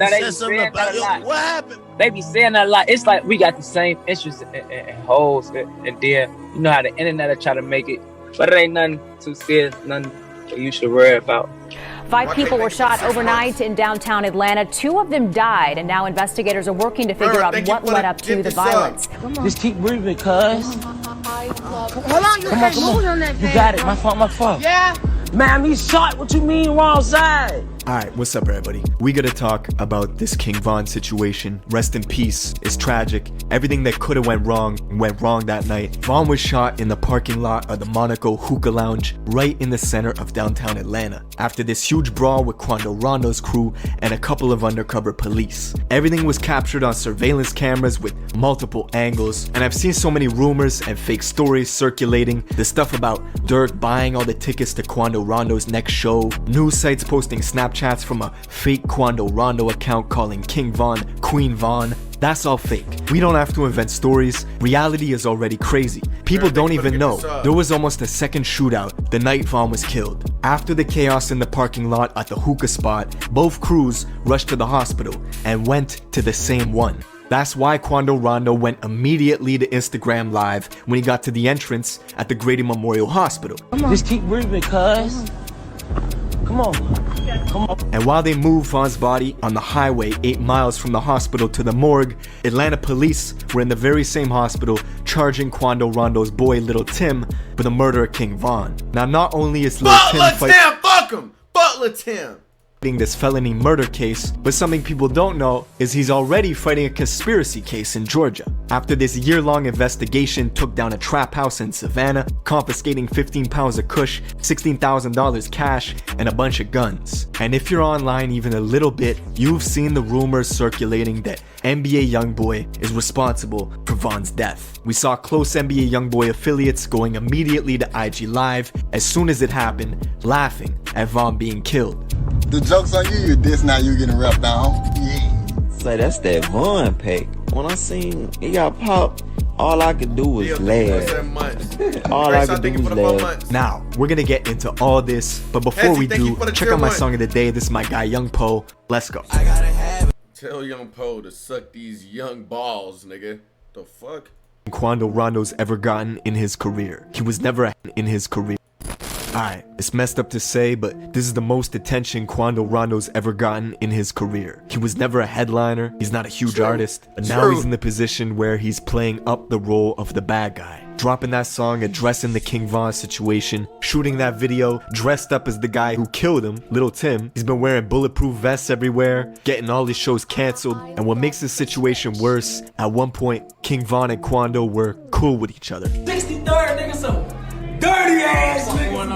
Now, they said be something saying about that a lot. what happened? They be saying that a lot. It's like we got the same interests in hoes, and then you know how the internet will try to make it, but it ain't nothing too serious, nothing that you should worry about. 5 people were shot overnight in downtown Atlanta. 2 of them died, and now investigators are working to figure out what led up to the violence. Just keep breathing, cuz. Hold on, you can't move on that You got it. My fault. Yeah. Man, he's shot. What you mean wrong side? Alright, what's up everybody? We gotta talk about this King Von situation. Rest in peace. It's tragic. Everything that could've went wrong that night. Von was shot in the parking lot of the Monaco Hookah Lounge right in the center of downtown Atlanta after this huge brawl with Quando Rondo's crew and a couple of undercover police. Everything was captured on surveillance cameras with multiple angles, and I've seen so many rumors and fake stories circulating. The stuff about Dirk buying all the tickets to Quando Rondo's next show, news sites posting Snapchats from a fake Quando Rondo account calling King Von Queen Von. That's all fake. We don't have to invent stories. Reality is already crazy. People don't even know. There was almost a second shootout the night Von was killed. After the chaos in the parking lot at the hookah spot, both crews rushed to the hospital and went to the same one. That's why Quando Rondo went immediately to Instagram Live when he got to the entrance at the Grady Memorial Hospital. Just keep breathing, cuz. Come on. And while they moved Von's body on the highway 8 miles from the hospital to the morgue, Atlanta police were in the very same hospital charging Quando Rondo's boy Little Tim with the murder of King Von. Now not only is Little Tim Fuck him! Butler Tim! This felony murder case, but something people don't know is he's already fighting a conspiracy case in Georgia. After this year-long investigation took down a trap house in Savannah, confiscating 15 pounds of kush, $16,000 cash, and a bunch of guns. And if you're online even a little bit, you've seen the rumors circulating that NBA YoungBoy is responsible for Von's death. We saw close NBA YoungBoy affiliates going immediately to IG Live as soon as it happened, laughing at Von being killed. The joke's on you, this now you getting wrapped down. Yeah. Say that's that Von pack. When I seen it got popped, all I could do was laugh. All I could do was laugh. Now, we're gonna get into all this, but before we do, check out my song of the day. This is my guy Young Po. Let's go. I gotta have it. Tell Young Po to suck these young balls, nigga. The fuck? Quando Rondo's ever gotten in his career. He was never in his career. Alright, it's messed up to say, but this is the most attention Quando Rondo's ever gotten in his career. He was never a headliner, he's not a huge artist, but now he's in the position where he's playing up the role of the bad guy. Dropping that song, addressing the King Von situation, shooting that video, dressed up as the guy who killed him, Little Tim. He's been wearing bulletproof vests everywhere, getting all his shows canceled, and what makes the situation worse, at one point, King Von and Quando were cool with each other. 63rd, nigga, so dirty ass niggas, man.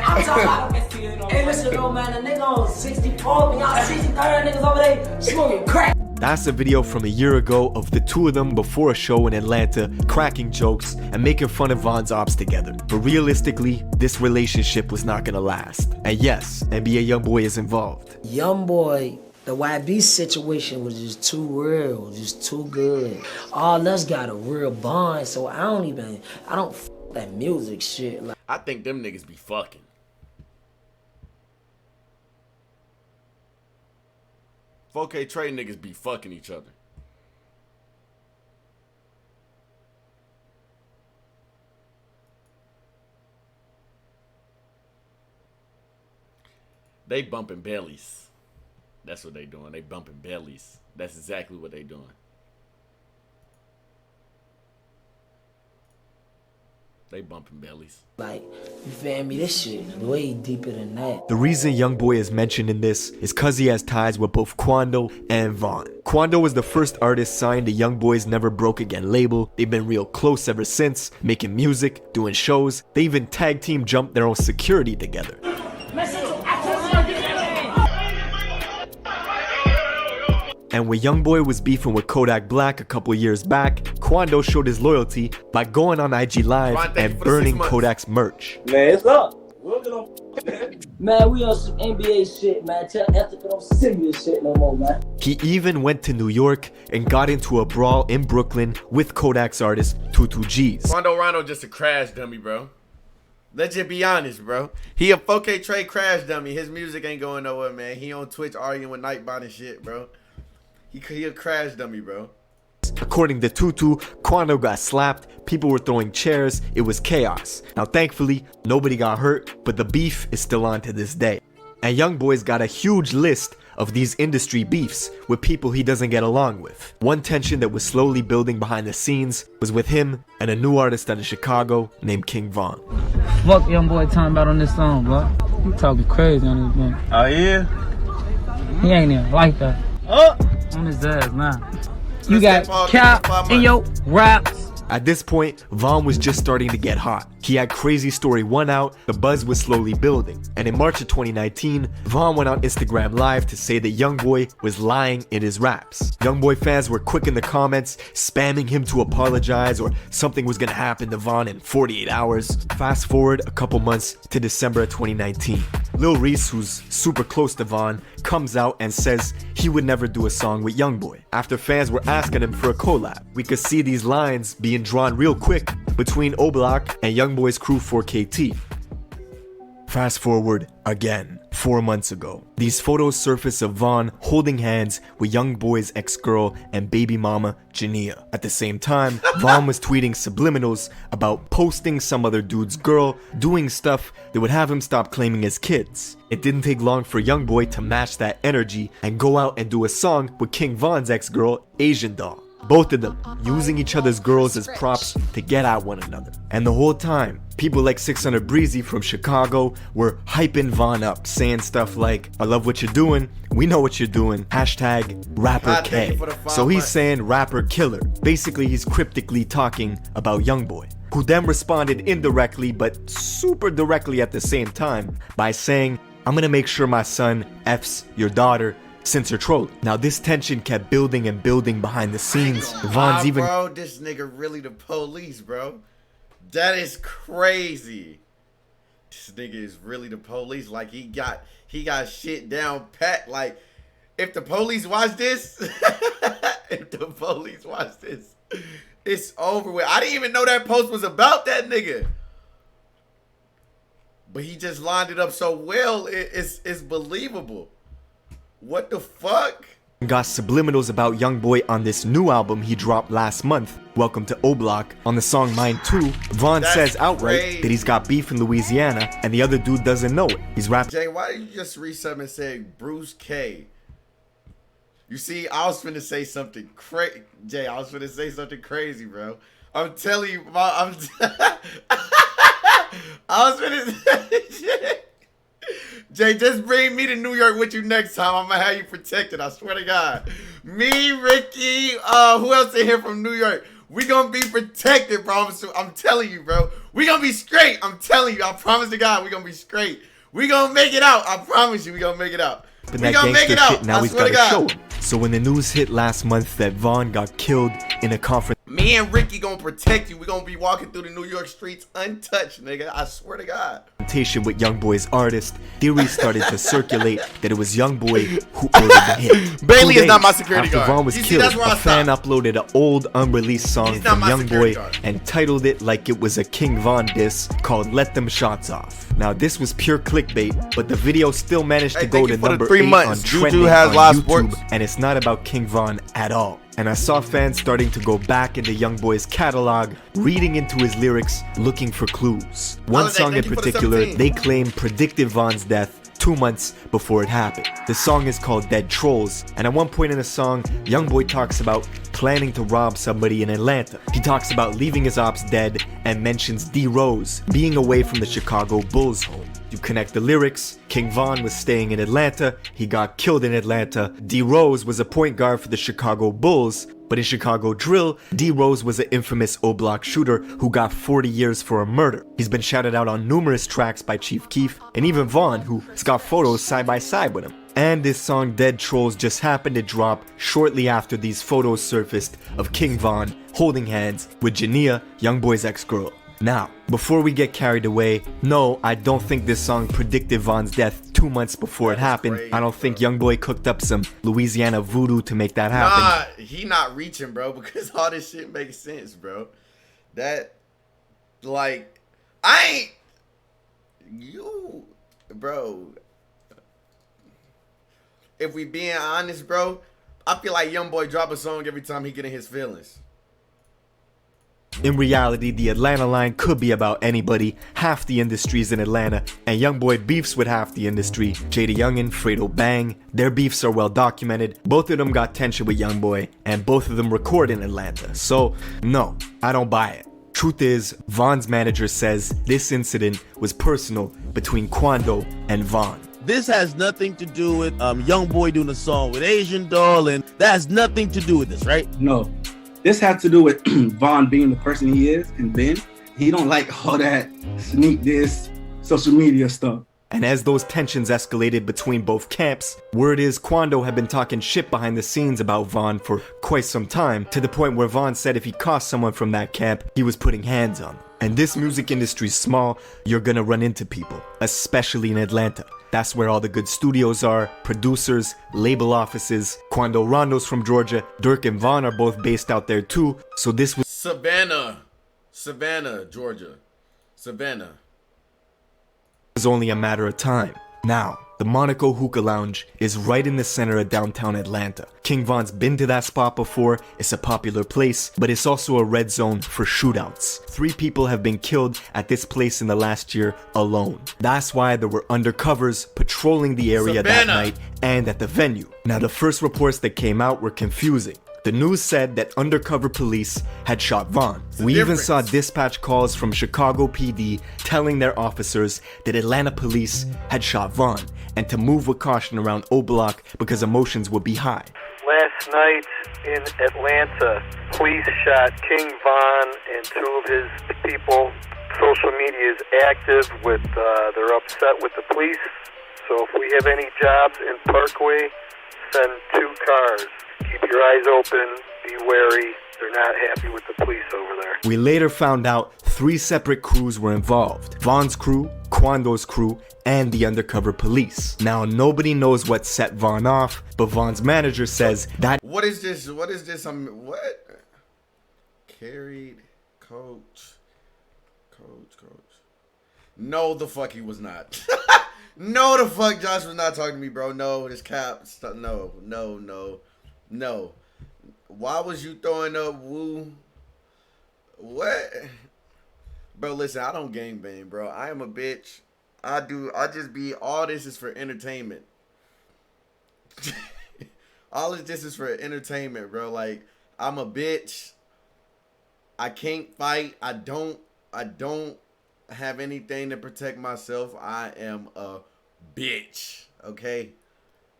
I'm talking about, hey, listen, though, man, the nigga on 64, y'all 63rd niggas over there smoking crack. That's a video from a year ago of the two of them before a show in Atlanta, cracking jokes and making fun of Von's ops together. But realistically, this relationship was not gonna last. And yes, NBA YoungBoy is involved. YoungBoy, the YB situation was just too real, just too good. All us got a real bond, so I don't f that music shit. Like, I think them niggas be fucking. $4K trade niggas be fucking each other. They bumping bellies. That's what they doing. They bumping bellies. That's exactly what they doing. They bumping bellies. Like, you feel me? This shit is way deeper than that. The reason YoungBoy is mentioned in this is cause he has ties with both Quando and Von. Quando was the first artist signed to YoungBoy's Never Broke Again label. They've been real close ever since, making music, doing shows. They even tag team jumped their own security together. And when YoungBoy was beefing with Kodak Black a couple years back, Quando showed his loyalty by going on IG Live and burning Kodak's merch. Man, it's up. Man, we on some NBA shit, man. Tell Ethica don't send me this shit no more, man. He even went to New York and got into a brawl in Brooklyn with Kodak's artist, 22 G's. Quando Rondo just a crash dummy, bro. Let's just be honest, bro. He a 4K trade crash dummy. His music ain't going nowhere, man. He on Twitch arguing with Nightbot and shit, bro. He a crash dummy, bro. According to Tutu, Quando got slapped, people were throwing chairs, it was chaos. Now thankfully, nobody got hurt, but the beef is still on to this day. And Youngboy's got a huge list of these industry beefs with people he doesn't get along with. One tension that was slowly building behind the scenes was with him and a new artist out of Chicago named King Von. Fuck Youngboy talking about on this song, bro. He talking crazy on this one. Oh yeah? He ain't even like that. Oh! On his ass now. You got cap in your raps. At this point, Von was just starting to get hot. He had Crazy Story 1 out, the buzz was slowly building. And in March of 2019, Von went on Instagram Live to say that Youngboy was lying in his raps. Youngboy fans were quick in the comments, spamming him to apologize or something was gonna happen to Von in 48 hours. Fast forward a couple months to December of 2019. Lil Reese, who's super close to Von, comes out and says he would never do a song with Youngboy. After fans were asking him for a collab, we could see these lines being drawn real quick between Oblock and Youngboy's crew 4KT. Fast forward again, 4 months ago. These photos surface of Von holding hands with Youngboy's ex-girl and baby mama Jania. At the same time, Von was tweeting subliminals about posting some other dude's girl, doing stuff that would have him stop claiming his kids. It didn't take long for Youngboy to match that energy and go out and do a song with King Von's ex-girl, Asian Doll. Both of them using each other's girls as props to get at one another. And the whole time, people like 600 Breezy from Chicago were hyping Von up, saying stuff like, I love what you're doing, we know what you're doing, hashtag rapper K. So he's saying rapper killer. Basically, he's cryptically talking about Youngboy, who then responded indirectly but super directly at the same time by saying, I'm gonna make sure my son F's your daughter since you're trolling. Now this tension kept building and building behind the scenes. Von's even bro, this nigga really the police, bro. That is crazy. This nigga is really the police. Like he got shit down pat. Like if the police watch this, if the police watch this, it's over with. I didn't even know that post was about that nigga. But he just lined it up so well, it's believable. What the fuck? Got subliminals about Youngboy on this new album he dropped last month, Welcome to Oblock. On the song Mine 2, Von says outright that he's got beef in Louisiana and the other dude doesn't know it. He's rapping. Jay, why did you just read something and say Bruce K? You see, I was finna say something crazy. Jay, I was finna say something crazy, bro. I'm telling you, I was finna say Jay, just bring me to New York with you next time. I'm gonna have you protected. I swear to God. Me, Ricky, who else in here from New York? We gonna be protected, bro. I'm telling you, bro. We gonna be straight. I'm telling you. I promise to God, we gonna be straight. We gonna make it out. I promise you, we gonna make it out. We gonna make it out. Now he's gotta show him. So when the news hit last month that Von got killed in a conference, me and Ricky gonna protect you. We gonna be walking through the New York streets untouched, nigga. I swear to God. With Youngboy's artist, theories started to circulate that it was Youngboy who ordered the hit. Bailey is not my security guard. After Von was killed, a fan uploaded an old unreleased song from Youngboy and titled it like it was a King Von diss called Let Them Shots Off. Now this was pure clickbait, but the video still managed to go to number 8 on trending on YouTube, and it's not about King Von at all. And I saw fans starting to go back into Youngboy's catalog, reading into his lyrics, looking for clues. One song in particular, they claim predicted Von's death 2 months before it happened. The song is called Dead Trolls, and at one point in the song, Youngboy talks about planning to rob somebody in Atlanta. He talks about leaving his ops dead and mentions D Rose being away from the Chicago Bulls home. You connect the lyrics, King Von was staying in Atlanta, he got killed in Atlanta. D Rose was a point guard for the Chicago Bulls, but in Chicago Drill, D Rose was an infamous O-Block shooter who got 40 years for a murder. He's been shouted out on numerous tracks by Chief Keef, and even Von, who's got photos side by side with him. And this song Dead Trolls just happened to drop shortly after these photos surfaced of King Von holding hands with Jania, Youngboy's ex-girl. Now, before we get carried away, no, I don't think this song predicted Von's death 2 months before it happened. Crazy, I don't think Youngboy cooked up some Louisiana voodoo to make that happen. Nah, he not reaching, bro, because all this shit makes sense, bro. That, like, I You, bro. If we being honest, bro, I feel like YoungBoy drop a song every time he get in his feelings. In reality, the Atlanta line could be about anybody. Half the industry's in Atlanta, and YoungBoy beefs with half the industry. Jada Youngin, Fredo Bang, their beefs are well documented. Both of them got tension with YoungBoy, and both of them record in Atlanta. So, no, I don't buy it. Truth is, Von's manager says this incident was personal between Quando and Von. This has nothing to do with YoungBoy doing a song with Asian Doll, and that has nothing to do with this, right? No. This has to do with Von being the person he is, and Ben, he don't like all that sneak this social media stuff. And as those tensions escalated between both camps, word is Quando had been talking shit behind the scenes about Von for quite some time, to the point where Von said if he caught someone from that camp, he was putting hands on them. And this music industry's small, you're gonna run into people, especially in Atlanta. That's where all the good studios are, producers, label offices. Quando Rondo's from Georgia, Dirk and Von are both based out there too, so this was Savannah, Georgia. Savannah. It was only a matter of time. Now, the Monaco Hookah Lounge is right in the center of downtown Atlanta. King Von's been to that spot before, it's a popular place, but it's also a red zone for shootouts. 3 people have been killed at this place in the last year alone. That's why there were undercovers patrolling the area that night and at the venue. Now, the first reports that came out were confusing. The news said that undercover police had shot Von. We even saw dispatch calls from Chicago PD telling their officers that Atlanta police had shot Von and to move with caution around O-Block because emotions would be high. Last night in Atlanta, police shot King Von and 2 of his people. Social media is active with, they're upset with the police. So if we have any jobs in Parkway, send 2 cars. Keep your eyes open, be wary. They're not happy with the police over there. We later found out 3 separate crews were involved. Von's crew, Quando's crew, and the undercover police. Now, nobody knows what set Von off, but Von's manager says that... What is this? What? Carried, coach. No, the fuck he was not. No, the fuck Josh was not talking to me, bro. No, this cap. No. Why was you throwing up woo? What? Bro, listen, I don't gangbang, bro. I am a bitch. I just be, all this is for entertainment. All of this is for entertainment, bro. Like, I'm a bitch. I can't fight. I don't have anything to protect myself. I am a bitch. Okay?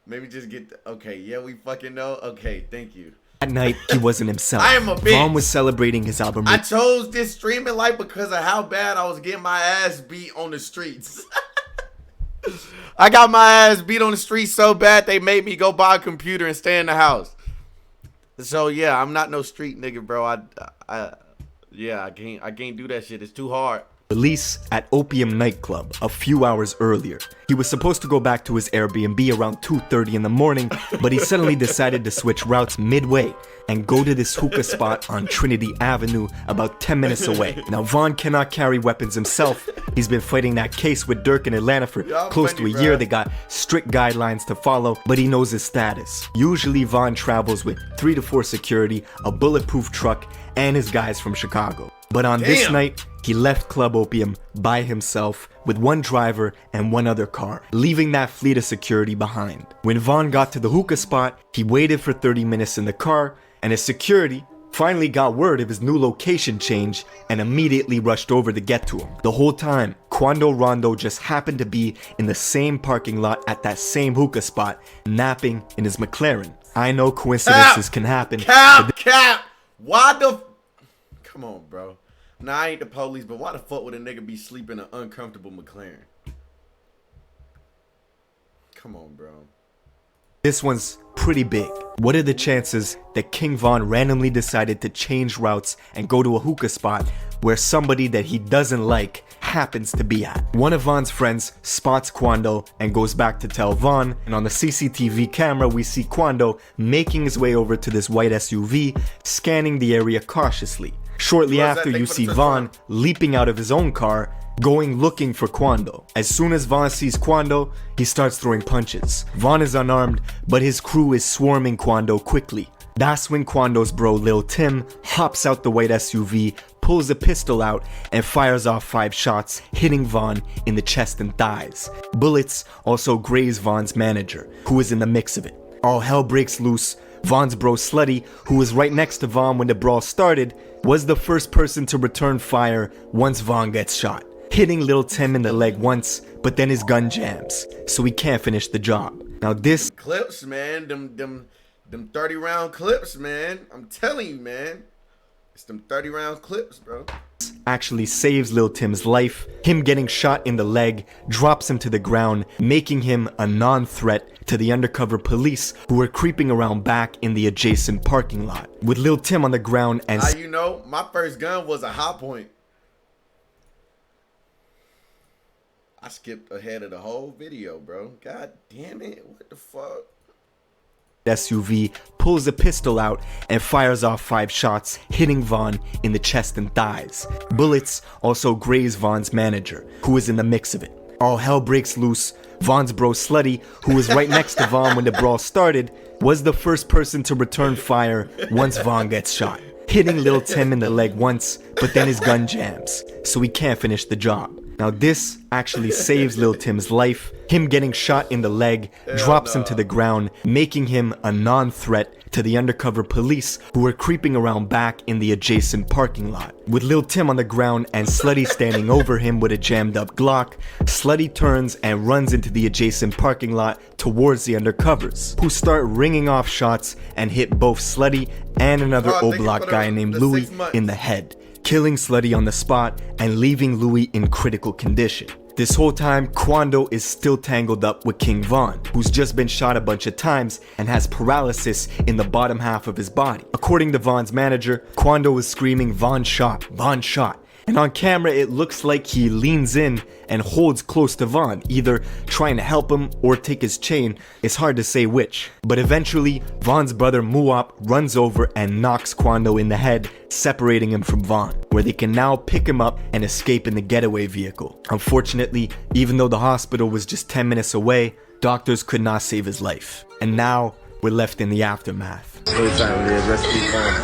Maybe just get okay, yeah, we fucking know. Okay, thank you. That night, he wasn't himself. I am a bitch. Von was celebrating his album. I chose this streaming life because of how bad I was getting my ass beat on the streets. I got my ass beat on the streets so bad they made me go buy a computer and stay in the house. So yeah, I'm not no street nigga, bro. I can't do that shit. It's too hard. Release at Opium nightclub a few hours earlier. He was supposed to go back to his Airbnb around 2:30 in the morning, but he suddenly decided to switch routes midway and go to this hookah spot on Trinity Avenue about 10 minutes away. Now, Von cannot carry weapons himself. He's been fighting that case with Dirk in Atlanta for close to a year. They got strict guidelines to follow, but he knows his status. Usually, Von travels with 3 to 4 security, a bulletproof truck, and his guys from Chicago. But on this night, he left Club Opium by himself with 1 driver and 1 other car, leaving that fleet of security behind. When Von got to the hookah spot, he waited for 30 minutes in the car, and his security finally got word of his new location change and immediately rushed over to get to him. The whole time, Quando Rondo just happened to be in the same parking lot at that same hookah spot, napping in his McLaren. I know coincidences can happen. Cap! Why the... Come on, bro. Nah, I ain't the police, but why the fuck would a nigga be sleeping in an uncomfortable McLaren? Come on, bro. This one's pretty big. What are the chances that King Von randomly decided to change routes and go to a hookah spot where somebody that he doesn't like happens to be at? One of Von's friends spots Quando and goes back to tell Von, and on the CCTV camera we see Quando making his way over to this white SUV, scanning the area cautiously. Shortly after, you see Von leaping out of his own car going looking for Quando. As soon as Von sees Quando, he starts throwing punches. Von is unarmed, but his crew is swarming Quando quickly. That's when Quando's bro Lil Tim hops out the white SUV, pulls a pistol out, and fires off 5 shots, hitting Von in the chest and thighs. Bullets also graze Von's manager, who is in the mix of it. All hell breaks loose. Von's bro Slutty, who was right next to Von when the brawl started, was the first person to return fire once Von gets shot, hitting Lil Tim in the leg once, but then his gun jams, so he can't finish the job. Now this clips, man, them 30-round clips, man. I'm telling you, man. It's them 30-round clips, bro. Actually saves Lil Tim's life. Him getting shot in the leg drops him to the ground, making him a non-threat to the undercover police who were creeping around back in the adjacent parking lot. With Lil Tim on the ground and you know, my first gun was a hot point. I skipped ahead of the whole video, bro. God damn it. What the fuck? SUV pulls a pistol out and fires off 5 shots, hitting Von in the chest and thighs. Bullets also graze Von's manager, who is in the mix of it. All hell breaks loose. Von's bro Slutty, who was right next to Von when the brawl started, was the first person to return fire once Von gets shot, hitting Lil Tim in the leg once, but then his gun jams, so he can't finish the job. Now this actually saves Lil Tim's life. Him getting shot in the leg drops him to the ground, making him a non-threat to the undercover police who were creeping around back in the adjacent parking lot. With Lil Tim on the ground and Slutty standing over him with a jammed up Glock, Slutty turns and runs into the adjacent parking lot towards the undercovers, who start ringing off shots and hit both Slutty and another O-Block guy named Louis in the head, killing Slutty on the spot and leaving Louis in critical condition. This whole time, Quando is still tangled up with King Von, who's just been shot a bunch of times and has paralysis in the bottom half of his body. According to Von's manager, Quando is screaming, "Von shot, Von shot." And on camera, it looks like he leans in and holds close to Von, either trying to help him or take his chain. It's hard to say which. But eventually, Von's brother Muop runs over and knocks Quando in the head, separating him from Von, where they can now pick him up and escape in the getaway vehicle. Unfortunately, even though the hospital was just 10 minutes away, doctors could not save his life. And now, we're left in the aftermath.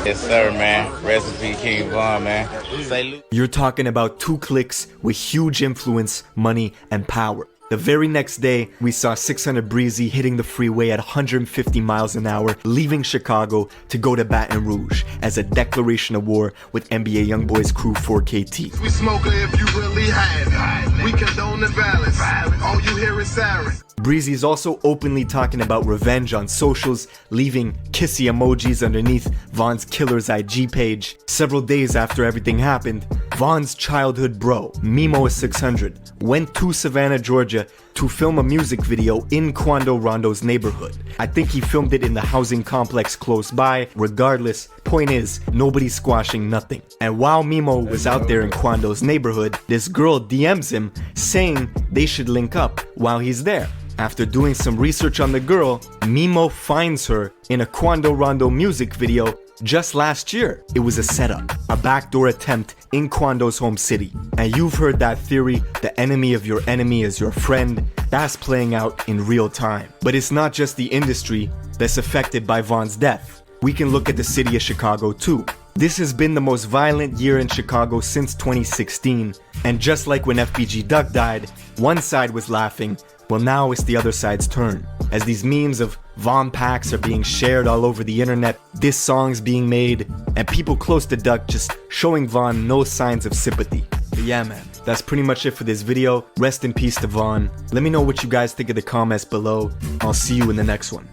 Yes, sir, man. Recipe King Von, man. You're talking about 2 clicks with huge influence, money, and power. The very next day, we saw 600 Breezy hitting the freeway at 150 miles an hour, leaving Chicago to go to Baton Rouge as a declaration of war with NBA Youngboy's crew 4KT. We smoke if you really have it. We condone the violence. All you hear is sirens. Breezy's also openly talking about revenge on socials, leaving kissy emojis underneath Von's killer's IG page. Several days after everything happened, Von's childhood bro, Memo600, went to Savannah, Georgia to film a music video in Quando Rondo's neighborhood. I think he filmed it in the housing complex close by. Regardless, point is, nobody's squashing nothing. And while Memo was out there in Quando's neighborhood, this girl DMs him saying they should link up while he's there. After doing some research on the girl, Memo finds her in a Quando Rondo music video just last year. It was a setup, a backdoor attempt in Quando's home city. And you've heard that theory, the enemy of your enemy is your friend. That's playing out in real time. But it's not just the industry that's affected by Von's death. We can look at the city of Chicago too. This has been the most violent year in Chicago since 2016. And just like when FBG Duck died, one side was laughing, well, now it's the other side's turn. As these memes of Von packs are being shared all over the internet, diss songs being made, and people close to Duck just showing Von no signs of sympathy. But yeah, man, that's pretty much it for this video. Rest in peace to Von. Let me know what you guys think in the comments below. I'll see you in the next one.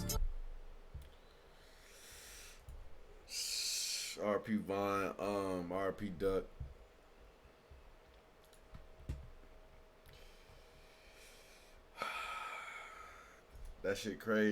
RP Von, RP Duck. That shit crazy.